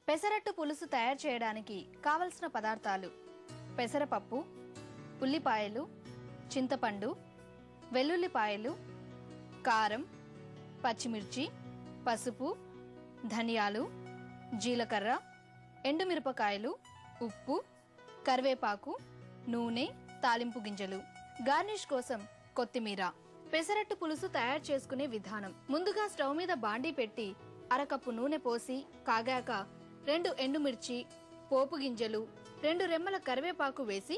పెసరట్టు పులుసు తయారు చేయడానికి కావలసిన పదార్థాలు: పెసరపప్పు, ఉల్లిపాయలు, చింతపండు, వెల్లుల్లిపాయలు, కారం, పచ్చిమిర్చి, పసుపు, ధనియాలు, జీలకర్ర, ఎండుమిరపకాయలు, ఉప్పు, కరివేపాకు, నూనె, తాలింపు గింజలు. గార్నిష్ కోసం కొత్తిమీర. పెసరట్టు పులుసు తయారు చేసుకునే విధానం: ముందుగా స్టవ్ మీద బాండీ పెట్టి అరకప్పు నూనె పోసి కాగాక 2 ఎండుమిర్చి, పోపు గింజలు, 2 రెమ్మల కరివేపాకు వేసి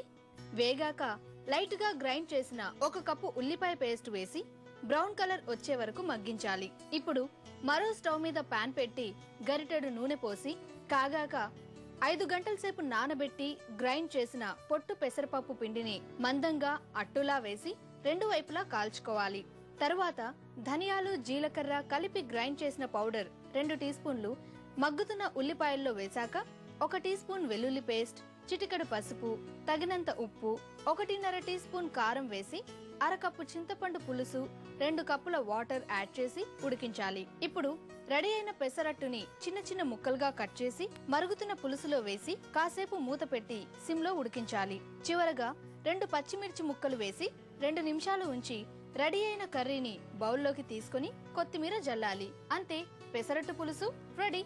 వేగాక లైట్ గా గ్రైండ్ చేసిన 1 కప్పు ఉల్లిపాయ పేస్ట్ వేసి బ్రౌన్ కలర్ వచ్చే వరకు మగ్గించాలి. ఇప్పుడు మరో స్టవ్ మీద పాన్ పెట్టి గరిటెడు నూనె పోసి కాగాక 5 గంటల సేపు నానబెట్టి గ్రైండ్ చేసిన పొట్టు పెసరపప్పు పిండిని మందంగా అట్టులా వేసి 2 వైపులా కాల్చుకోవాలి. తరువాత ధనియాలు, జీలకర్ర కలిపి గ్రైండ్ చేసిన పౌడర్ 2 టీ స్పూన్లు మగ్గుతున్న ఉల్లిపాయల్లో వేశాక 1 టీ స్పూన్ వెల్లుల్లి పేస్ట్, చిటికెడు పసుపు, తగినంత ఉప్పు, 1.5 టీ స్పూన్ కారం వేసి అరకప్పు చింతపండు పులుసు, 2 కప్పుల వాటర్ యాడ్ చేసి ఉడికించాలి. ఇప్పుడు రెడీ అయిన పెసరట్టుని చిన్న చిన్న ముక్కలుగా కట్ చేసి మరుగుతున్న పులుసులో వేసి కాసేపు మూత పెట్టి సిమ్లో ఉడికించాలి. చివరగా 2 పచ్చిమిర్చి ముక్కలు వేసి 2 నిమిషాలు ఉంచి రెడీ అయిన కర్రీని బౌల్లోకి తీసుకుని కొత్తిమీర జల్లాలి. అంతే, పెసరట్టు పులుసు రెడీ.